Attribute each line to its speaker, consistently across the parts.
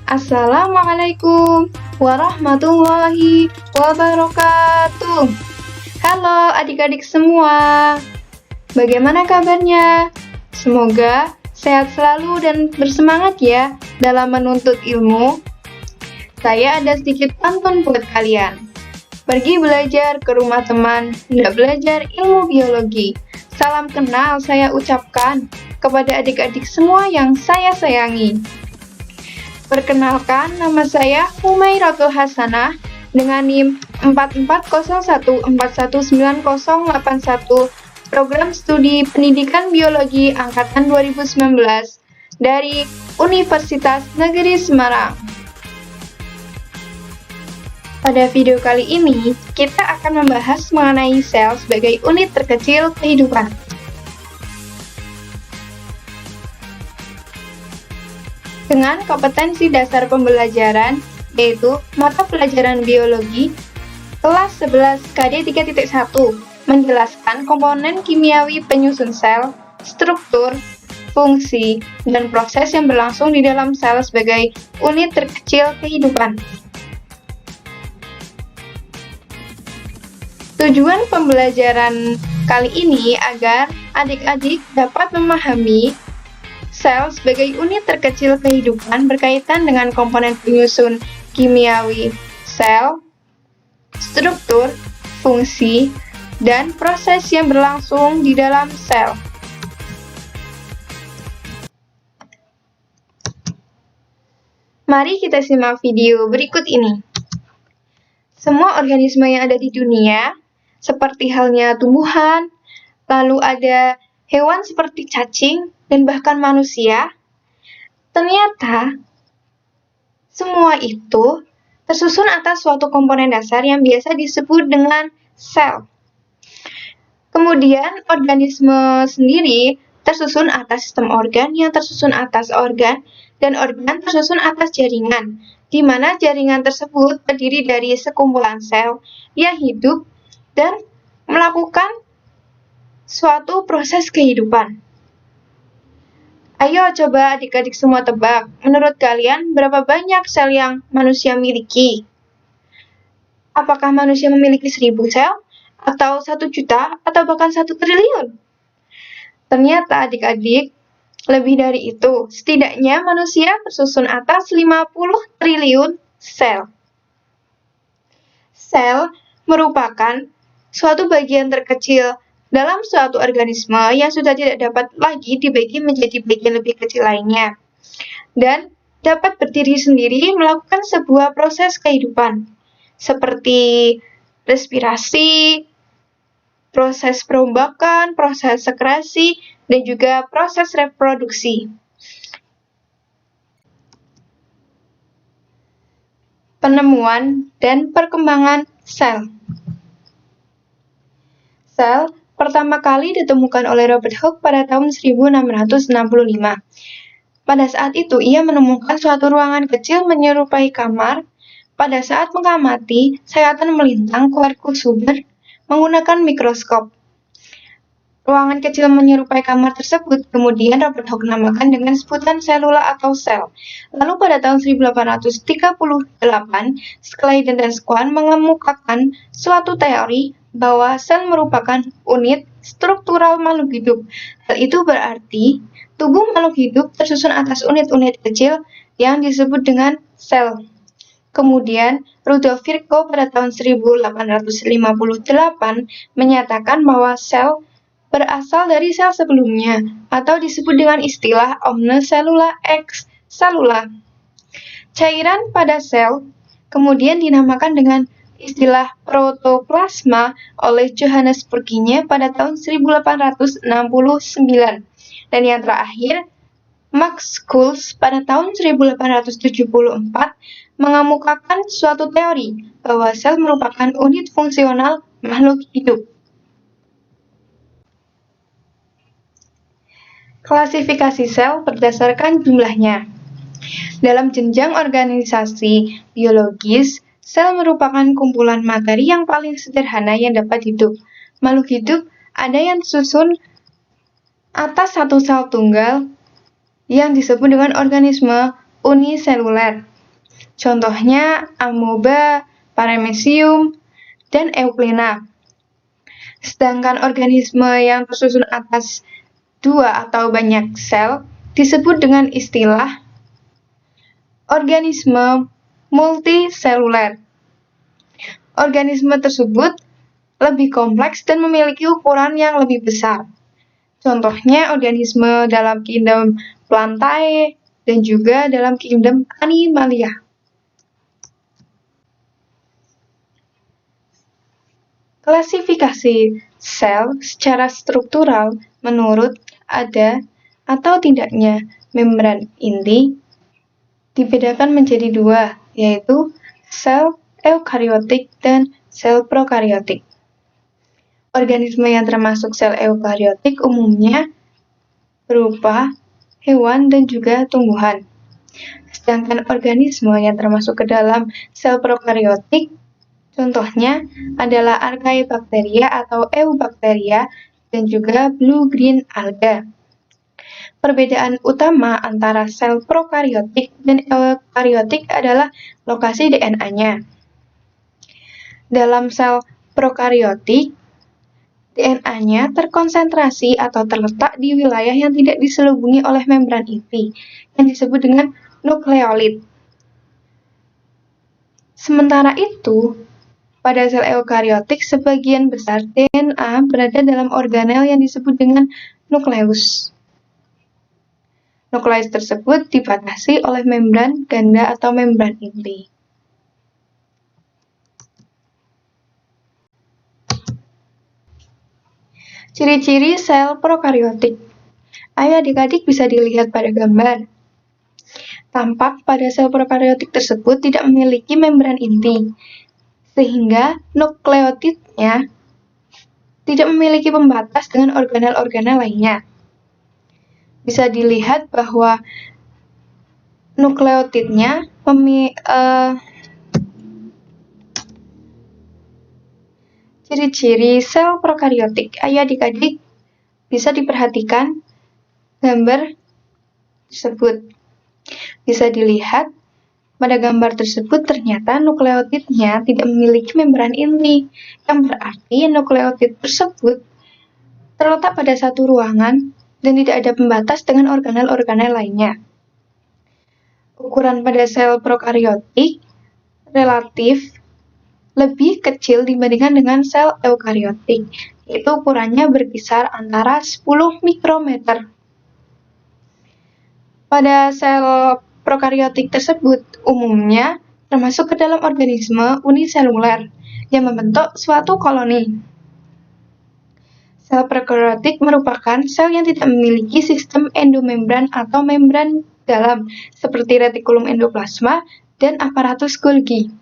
Speaker 1: Assalamualaikum warahmatullahi wabarakatuh. Halo adik-adik semua, bagaimana kabarnya? Semoga sehat selalu dan bersemangat ya dalam menuntut ilmu. Saya ada sedikit pantun buat kalian. Pergi belajar ke rumah teman, hendak belajar ilmu biologi. Salam kenal saya ucapkan kepada adik-adik semua yang saya sayangi. Perkenalkan, nama saya Humairatul Hasanah dengan NIM 4401419081 Program Studi Pendidikan Biologi Angkatan 2019 dari Universitas Negeri Semarang. Pada video kali ini, kita akan membahas mengenai sel sebagai unit terkecil kehidupan. Dengan kompetensi dasar pembelajaran, yaitu mata pelajaran biologi, kelas 11 KD 3.1, menjelaskan komponen kimiawi penyusun sel, struktur, fungsi, dan proses yang berlangsung di dalam sel sebagai unit terkecil kehidupan. Tujuan pembelajaran kali ini agar adik-adik dapat memahami sel sebagai unit terkecil kehidupan berkaitan dengan komponen penyusun kimiawi sel, struktur, fungsi, dan proses yang berlangsung di dalam sel. Mari kita simak video berikut ini. Semua organisme yang ada di dunia, seperti halnya tumbuhan, lalu ada hewan seperti cacing, dan bahkan manusia, ternyata semua itu tersusun atas suatu komponen dasar yang biasa disebut dengan sel. Kemudian organisme sendiri tersusun atas sistem organ yang tersusun atas organ, dan organ tersusun atas jaringan, di mana jaringan tersebut terdiri dari sekumpulan sel yang hidup dan melakukan suatu proses kehidupan. Ayo coba adik-adik semua tebak, menurut kalian berapa banyak sel yang manusia miliki? Apakah manusia memiliki 1000 sel? Atau 1 juta? Atau bahkan 1 triliun? Ternyata adik-adik, lebih dari itu. Setidaknya manusia tersusun atas 50 triliun sel. Sel merupakan suatu bagian terkecil dalam suatu organisme yang sudah tidak dapat lagi dibagi menjadi bagian lebih kecil lainnya, dan dapat berdiri sendiri melakukan sebuah proses kehidupan, seperti respirasi, proses perombakan, proses sekresi, dan juga proses reproduksi. Penemuan dan perkembangan sel. Sel pertama kali ditemukan oleh Robert Hooke pada tahun 1665. Pada saat itu, ia menemukan suatu ruangan kecil menyerupai kamar. Pada saat mengamati sayatan melintang quarkus Huber menggunakan mikroskop. Ruangan kecil menyerupai kamar tersebut kemudian Robert Hooke namakan dengan sebutan selula atau sel. Lalu pada tahun 1838, Schleiden dan Schwann mengemukakan suatu teori bahwa sel merupakan unit struktural makhluk hidup. Hal itu berarti tubuh makhluk hidup tersusun atas unit-unit kecil yang disebut dengan sel. Kemudian, Rudolf Virchow pada tahun 1858 menyatakan bahwa sel berasal dari sel sebelumnya, atau disebut dengan istilah omne cellula ex cellula. Cairan pada sel kemudian dinamakan dengan istilah protoplasma oleh Johannes Purkinje pada tahun 1869. Dan yang terakhir, Max Schulz pada tahun 1874 mengemukakan suatu teori bahwa sel merupakan unit fungsional makhluk hidup. Klasifikasi sel berdasarkan jumlahnya. Dalam jenjang organisasi biologis, sel merupakan kumpulan materi yang paling sederhana yang dapat hidup. Makhluk hidup ada yang tersusun atas satu sel tunggal yang disebut dengan organisme uniseluler. Contohnya amoeba, paramecium, dan euglena. Sedangkan organisme yang tersusun atas 2 atau banyak sel disebut dengan istilah organisme multiseluler. Organisme tersebut lebih kompleks dan memiliki ukuran yang lebih besar. Contohnya organisme dalam kingdom Plantae dan juga dalam kingdom Animalia. Klasifikasi sel secara struktural menurut ada atau tidaknya membran inti dibedakan menjadi 2, yaitu sel eukariotik dan sel prokariotik. Organisme yang termasuk sel eukariotik umumnya berupa hewan dan juga tumbuhan. Sedangkan organisme yang termasuk ke dalam sel prokariotik contohnya adalah Archaebacteria atau Eubacteria dan juga blue-green alga. Perbedaan utama antara sel prokariotik dan eukariotik adalah lokasi DNA-nya. Dalam sel prokariotik, DNA-nya terkonsentrasi atau terletak di wilayah yang tidak diselubungi oleh membran inti, yang disebut dengan nukleolit. Sementara itu, pada sel eukariotik, sebagian besar DNA berada dalam organel yang disebut dengan nukleus. Nukleus tersebut dibatasi oleh membran ganda atau membran inti. Ciri-ciri sel prokariotik. Ayo adik-adik bisa dilihat pada gambar. Tampak pada sel prokariotik tersebut tidak memiliki membran inti, sehingga nukleotidnya tidak memiliki pembatas dengan organel-organel lainnya. Bisa dilihat bahwa nukleotidnya ciri-ciri sel prokariotik. Ayo adik-adik bisa diperhatikan gambar tersebut. Bisa dilihat pada gambar tersebut ternyata nukleotidnya tidak memiliki membran inti, yang berarti nukleotid tersebut terletak pada satu ruangan dan tidak ada pembatas dengan organel-organel lainnya. Ukuran pada sel prokariotik relatif lebih kecil dibandingkan dengan sel eukariotik, yaitu ukurannya berkisar antara 10 mikrometer. Pada sel prokariotik tersebut umumnya termasuk ke dalam organisme uniseluler yang membentuk suatu koloni. Sel prokariotik merupakan sel yang tidak memiliki sistem endomembran atau membran dalam seperti retikulum endoplasma dan aparatus Golgi.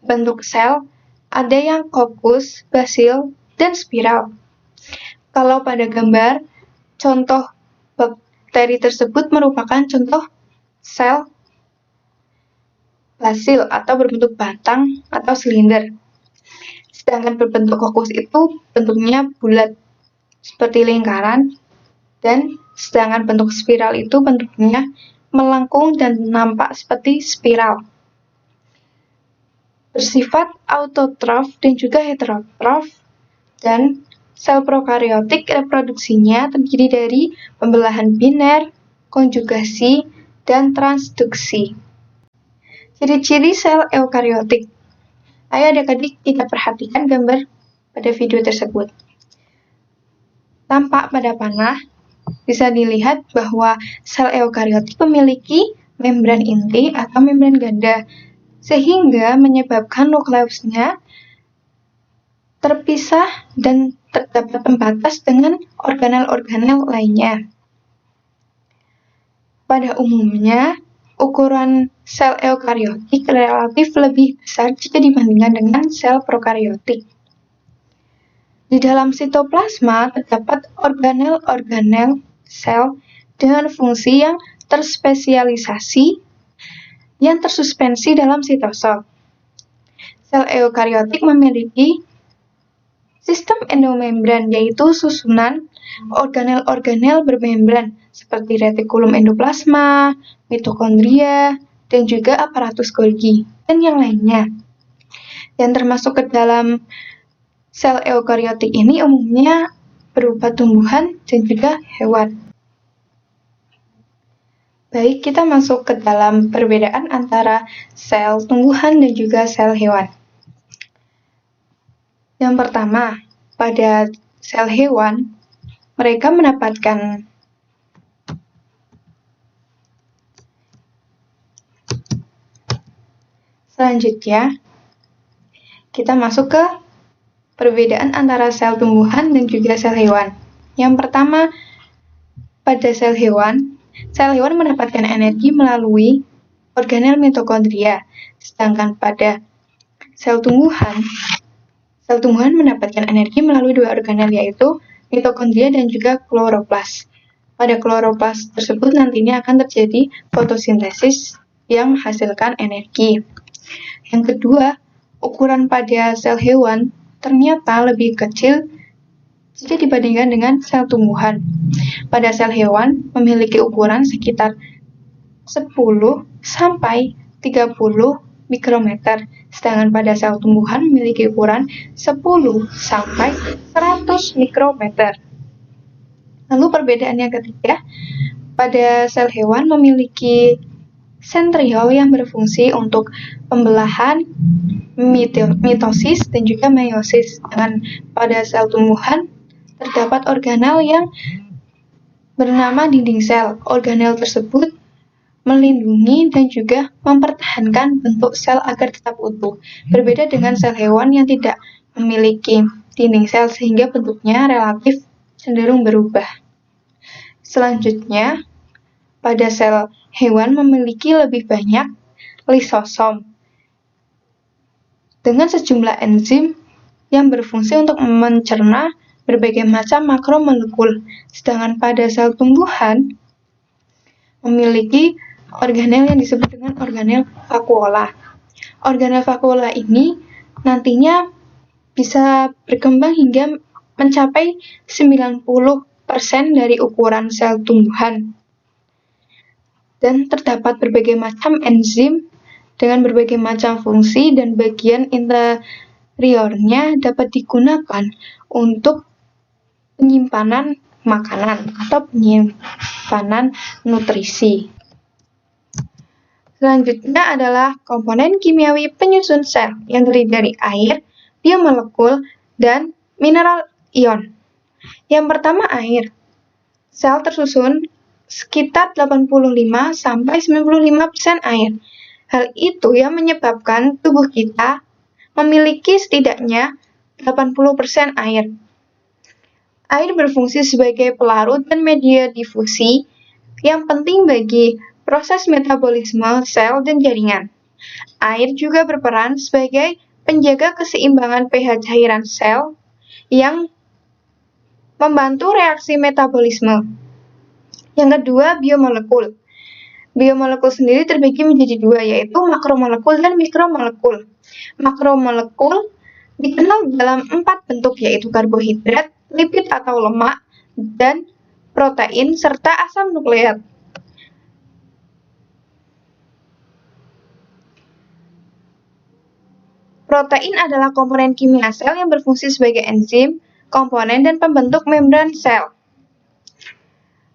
Speaker 1: Bentuk sel ada yang kokus, basil, dan spiral. Kalau pada gambar, contoh bakteri tersebut merupakan contoh sel basil atau berbentuk batang atau silinder. Sedangkan berbentuk kokus itu bentuknya bulat seperti lingkaran, dan sedangkan bentuk spiral itu bentuknya melengkung dan nampak seperti spiral. Bersifat autotrof dan juga heterotrof, dan sel prokariotik reproduksinya terdiri dari pembelahan biner, konjugasi, dan transduksi. Ciri-ciri sel eukariotik. Ayo adik-adik kita perhatikan gambar pada video tersebut. Tampak pada panah, bisa dilihat bahwa sel eukariotik memiliki membran inti atau membran ganda, sehingga menyebabkan nukleusnya terpisah dan terdapat pembatas dengan organel-organel lainnya. Pada umumnya, ukuran sel eukariotik relatif lebih besar jika dibandingkan dengan sel prokariotik. Di dalam sitoplasma terdapat organel-organel sel dengan fungsi yang terspesialisasi yang tersuspensi dalam sitosol. Sel eukariotik memiliki sistem endomembran, yaitu susunan organel-organel bermembran seperti retikulum endoplasma, mitokondria, dan juga aparatus Golgi, dan yang lainnya. Yang termasuk ke dalam sel eukariotik ini umumnya berupa tumbuhan dan juga hewan. Baik, kita masuk ke dalam perbedaan antara sel tumbuhan dan juga sel hewan. Yang pertama, pada sel hewan, mereka mendapatkan selanjutnya, kita masuk ke perbedaan antara sel tumbuhan dan juga sel hewan. Yang pertama, pada sel hewan mendapatkan energi melalui organel mitokondria, sedangkan pada sel tumbuhan mendapatkan energi melalui dua organel, yaitu mitokondria dan juga kloroplas. Pada kloroplas tersebut nantinya akan terjadi fotosintesis yang menghasilkan energi. Yang kedua, ukuran pada sel hewan ternyata lebih kecil jika dibandingkan dengan sel tumbuhan. Pada sel hewan memiliki ukuran sekitar 10 sampai 30 mikrometer, sedangkan pada sel tumbuhan memiliki ukuran 10 sampai 100 mikrometer. Lalu perbedaan yang ketiga, pada sel hewan memiliki sentriol yang berfungsi untuk pembelahan, mitosis, dan juga meiosis. Sedangkan pada sel tumbuhan terdapat organel yang bernama dinding sel. Organel tersebut melindungi dan juga mempertahankan bentuk sel agar tetap utuh. Berbeda dengan sel hewan yang tidak memiliki dinding sel sehingga bentuknya relatif cenderung berubah. Selanjutnya, pada sel hewan memiliki lebih banyak lisosom dengan sejumlah enzim yang berfungsi untuk mencerna berbagai macam makromolekul, sedangkan pada sel tumbuhan memiliki organel yang disebut dengan organel vakuola. Organel vakuola ini nantinya bisa berkembang hingga mencapai 90% dari ukuran sel tumbuhan. Dan terdapat berbagai macam enzim dengan berbagai macam fungsi, dan bagian interiornya dapat digunakan untuk penyimpanan makanan atau penyimpanan nutrisi. Selanjutnya adalah komponen kimiawi penyusun sel yang terdiri dari air, biomolekul, dan mineral ion. Yang pertama, air. Sel tersusun sekitar 85 sampai 95% air. Hal itu yang menyebabkan tubuh kita memiliki setidaknya 80% air. Air berfungsi sebagai pelarut dan media difusi yang penting bagi proses metabolisme sel dan jaringan. Air juga berperan sebagai penjaga keseimbangan pH cairan sel yang membantu reaksi metabolisme. Yang kedua, biomolekul. Biomolekul sendiri terbagi menjadi dua, yaitu makromolekul dan mikromolekul. Makromolekul dikenal dalam 4 bentuk, yaitu karbohidrat, lipid atau lemak, dan protein, serta asam nukleat. Protein adalah komponen kimia sel yang berfungsi sebagai enzim, komponen, dan pembentuk membran sel.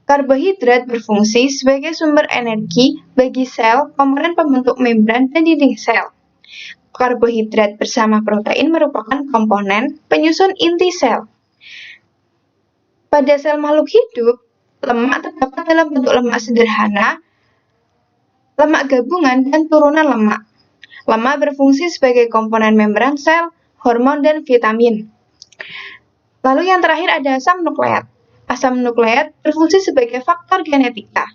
Speaker 1: Karbohidrat berfungsi sebagai sumber energi bagi sel, komponen pembentuk membran, dan dinding sel. Karbohidrat bersama protein merupakan komponen penyusun inti sel. Pada sel makhluk hidup, lemak terdapat dalam bentuk lemak sederhana, lemak gabungan, dan turunan lemak. Lemak berfungsi sebagai komponen membran sel, hormon, dan vitamin. Lalu yang terakhir ada asam nukleat. Asam nukleat berfungsi sebagai faktor genetika,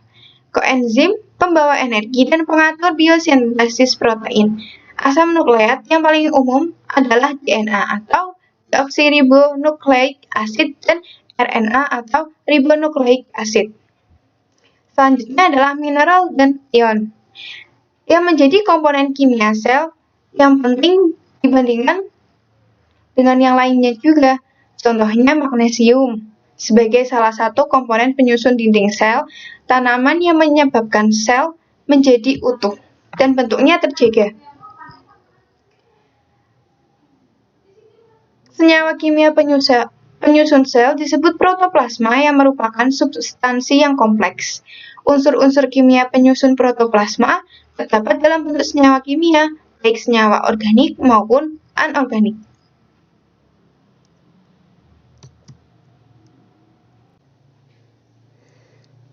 Speaker 1: koenzim, pembawa energi, dan pengatur biosintesis protein. Asam nukleat yang paling umum adalah DNA atau deoksiribonukleik asid dan RNA atau ribonukleik asid. Selanjutnya adalah mineral dan ion yang menjadi komponen kimia sel yang penting dibandingkan dengan yang lainnya juga. Contohnya magnesium sebagai salah satu komponen penyusun dinding sel, tanaman yang menyebabkan sel menjadi utuh. dan bentuknya terjaga. Senyawa kimia penyusun sel disebut protoplasma yang merupakan substansi yang kompleks. Unsur-unsur kimia penyusun protoplasma terdapat dalam bentuk senyawa kimia, baik senyawa organik maupun anorganik.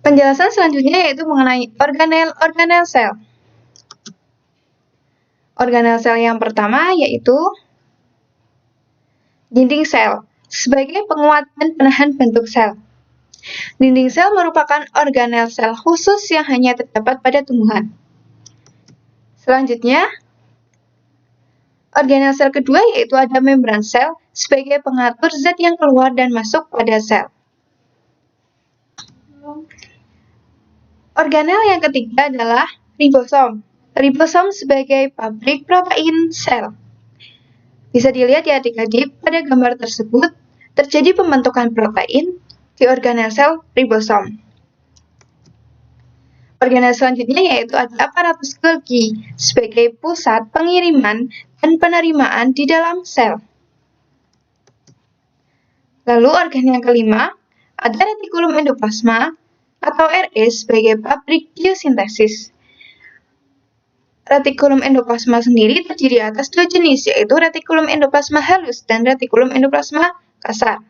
Speaker 1: Penjelasan selanjutnya yaitu mengenai organel sel. Organel sel yang pertama yaitu dinding sel sebagai penguat dan penahan bentuk sel. Dinding sel merupakan organel sel khusus yang hanya terdapat pada tumbuhan. Selanjutnya, organel sel kedua yaitu ada membran sel sebagai pengatur zat yang keluar dan masuk pada sel. Organel yang ketiga adalah ribosom. Ribosom sebagai pabrik protein sel. Bisa dilihat ya adik-adik, pada gambar tersebut terjadi pembentukan protein di organel sel ribosom. Organel selanjutnya yaitu ada aparatus Golgi sebagai pusat pengiriman dan penerimaan di dalam sel. Lalu organ yang kelima ada retikulum endoplasma atau RE sebagai pabrik biosintesis. Retikulum endoplasma sendiri terdiri atas dua jenis, yaitu retikulum endoplasma halus dan retikulum endoplasma kasar.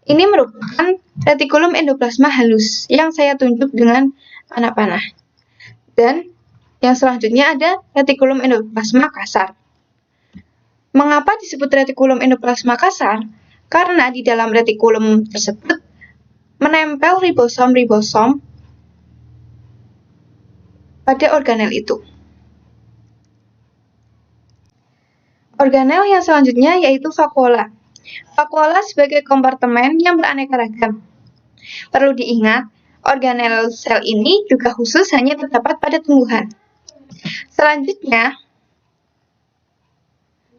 Speaker 1: Ini merupakan retikulum endoplasma halus yang saya tunjuk dengan panah-panah. Dan yang selanjutnya ada retikulum endoplasma kasar. Mengapa disebut retikulum endoplasma kasar? Karena di dalam retikulum tersebut menempel ribosom-ribosom pada organel itu. Organel yang selanjutnya yaitu vakuola. Vakuola sebagai kompartemen yang beraneka ragam. Perlu diingat, organel sel ini juga khusus hanya terdapat pada tumbuhan. Selanjutnya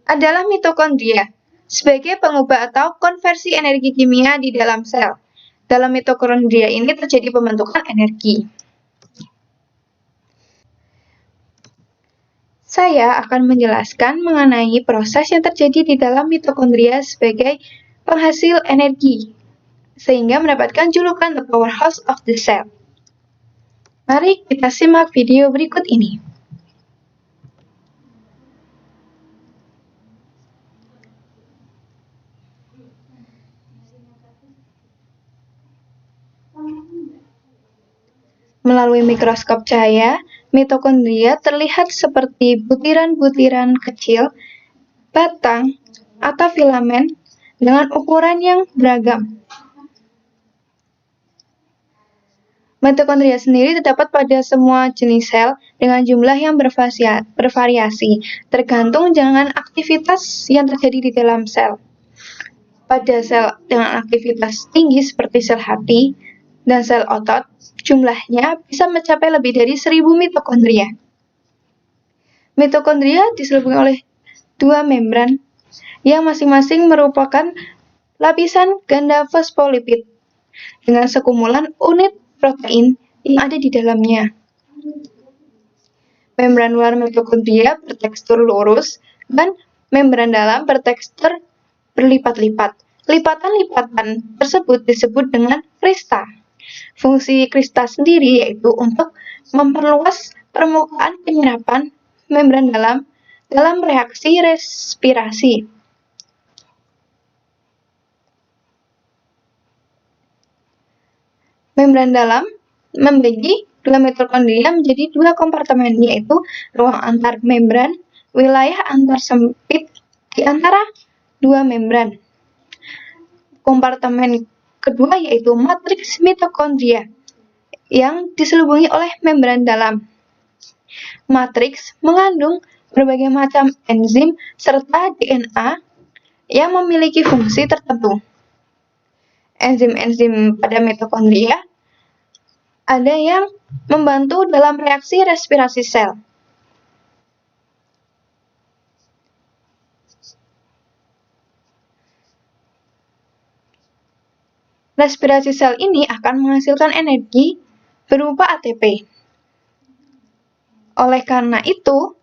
Speaker 1: adalah mitokondria sebagai pengubah atau konversi energi kimia di dalam sel. Dalam mitokondria ini terjadi pembentukan energi. Saya akan menjelaskan mengenai proses yang terjadi di dalam mitokondria sebagai penghasil energi, sehingga mendapatkan julukan the powerhouse of the cell. Mari kita simak video berikut ini. Melalui mikroskop cahaya, mitokondria terlihat seperti butiran-butiran kecil, batang, atau filamen dengan ukuran yang beragam. Mitokondria sendiri terdapat pada semua jenis sel dengan jumlah yang bervariasi, tergantung dengan aktivitas yang terjadi di dalam sel. Pada sel dengan aktivitas tinggi seperti sel hati dan sel otot, jumlahnya bisa mencapai lebih dari 1000 mitokondria. Mitokondria diselubungi oleh dua membran yang masing-masing merupakan lapisan ganda fosfolipid dengan sekumulan unit protein yang ada di dalamnya. Membran luar mitokondria bertekstur lurus dan membran dalam bertekstur berlipat-lipat. Lipatan-lipatan tersebut disebut dengan krista. Fungsi krista sendiri yaitu untuk memperluas permukaan penyerapan membran dalam reaksi respirasi. Membran dalam membagi dua mitokondria menjadi dua kompartemen, yaitu ruang antar membran, wilayah antar sempit di antara dua membran. Kompartemen kedua yaitu matriks mitokondria yang diselubungi oleh membran dalam. Matriks mengandung berbagai macam enzim serta DNA yang memiliki fungsi tertentu. Enzim-enzim pada mitokondria ada yang membantu dalam reaksi respirasi sel. Respirasi sel ini akan menghasilkan energi berupa ATP. Oleh karena itu,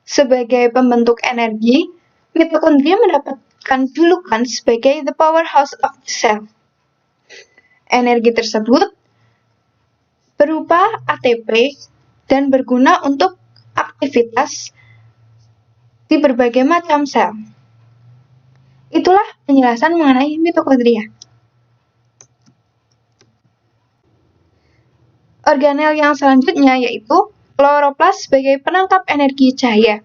Speaker 1: sebagai pembentuk energi, mitokondria mendapatkan julukan sebagai the powerhouse of the cell. Energi tersebut berupa ATP dan berguna untuk aktivitas di berbagai macam sel. Itulah penjelasan mengenai mitokondria. Organel yang selanjutnya yaitu kloroplas sebagai penangkap energi cahaya.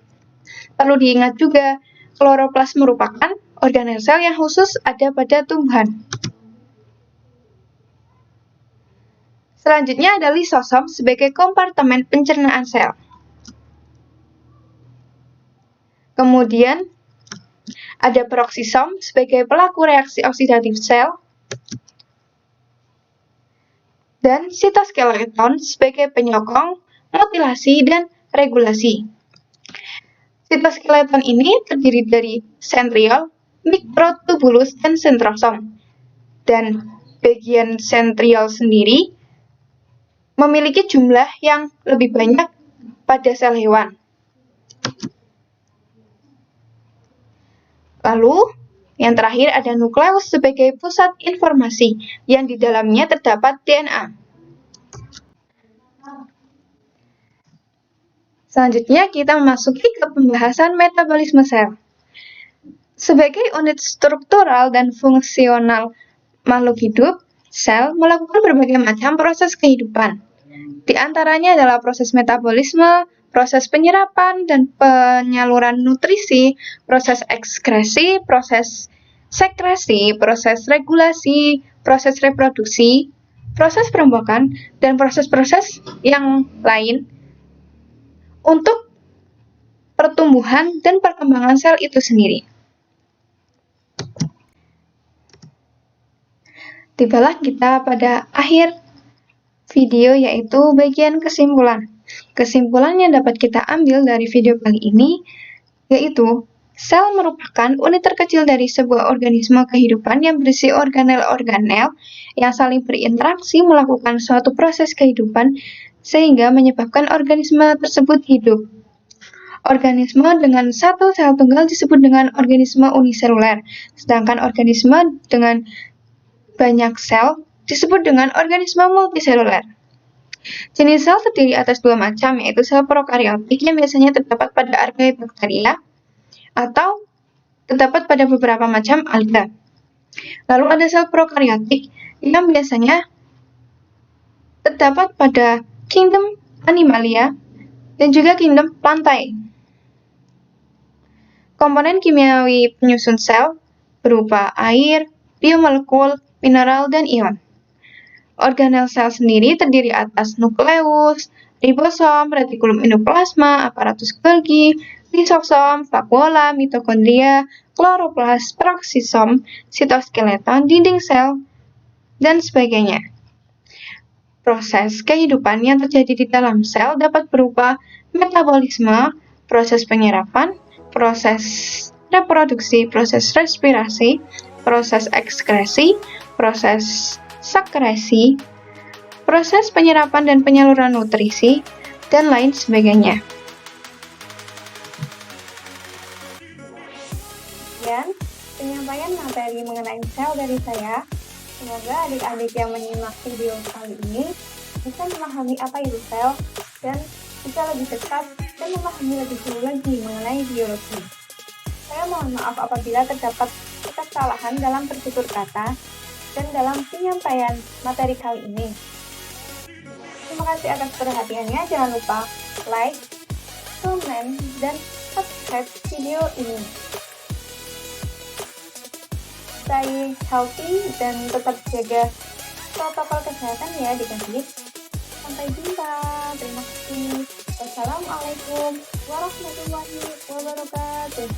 Speaker 1: Perlu diingat juga, kloroplas merupakan organel sel yang khusus ada pada tumbuhan. Selanjutnya ada lisosom sebagai kompartemen pencernaan sel. Kemudian ada peroksisom sebagai pelaku reaksi oksidatif sel. Dan sitoskeleton sebagai penyokong, mutilasi, dan regulasi. Sitoskeleton ini terdiri dari sentriol, mikrotubulus, dan sentrosom. Dan bagian sentriol sendiri memiliki jumlah yang lebih banyak pada sel hewan. Lalu, yang terakhir ada nukleus sebagai pusat informasi yang di dalamnya terdapat DNA. Selanjutnya kita memasuki ke pembahasan metabolisme sel. Sebagai unit struktural dan fungsional makhluk hidup, sel melakukan berbagai macam proses kehidupan. Di antaranya adalah proses metabolisme, proses penyerapan dan penyaluran nutrisi, proses ekskresi, proses sekresi, proses regulasi, proses reproduksi, proses perombakan, dan proses-proses yang lain untuk pertumbuhan dan perkembangan sel itu sendiri. Tibalah kita pada akhir video, yaitu bagian kesimpulan. Kesimpulan yang dapat kita ambil dari video kali ini yaitu sel merupakan unit terkecil dari sebuah organisme kehidupan yang berisi organel-organel yang saling berinteraksi melakukan suatu proses kehidupan sehingga menyebabkan organisme tersebut hidup. Organisme dengan satu sel tunggal disebut dengan organisme uniseluler, sedangkan organisme dengan banyak sel disebut dengan organisme multiseluler. Jenis sel terdiri atas dua macam, yaitu sel prokariotik yang biasanya terdapat pada Archaebacteria atau terdapat pada beberapa macam alga. Lalu ada sel prokariotik yang biasanya terdapat pada kingdom Animalia dan juga kingdom Plantae. Komponen kimiawi penyusun sel berupa air, biomolekul, mineral, dan ion. Organel sel sendiri terdiri atas nukleus, ribosom, retikulum endoplasma, aparatus Golgi, lisosom, vakuola, mitokondria, kloroplas, peroksisom, sitoskeleton, dinding sel, dan sebagainya. Proses kehidupan yang terjadi di dalam sel dapat berupa metabolisme, proses penyerapan, proses reproduksi, proses respirasi, proses ekskresi, proses sekresi, proses penyerapan dan penyaluran nutrisi, dan lain sebagainya. Sekian penyampaian materi mengenai sel dari saya. Semoga adik-adik yang menyimak video kali ini bisa memahami apa itu sel dan bisa lebih dekat dan memahami lebih jauh lagi mengenai biologi. Saya mohon maaf apabila terdapat kesalahan dalam bertutur kata dan dalam penyampaian materi kali ini. Terima kasih atas perhatiannya. Jangan lupa like, comment, dan subscribe video ini. Stay healthy dan tetap jaga protokol kesehatan ya adik-adik. Sampai jumpa. Terima kasih. Wassalamualaikum warahmatullahi wabarakatuh.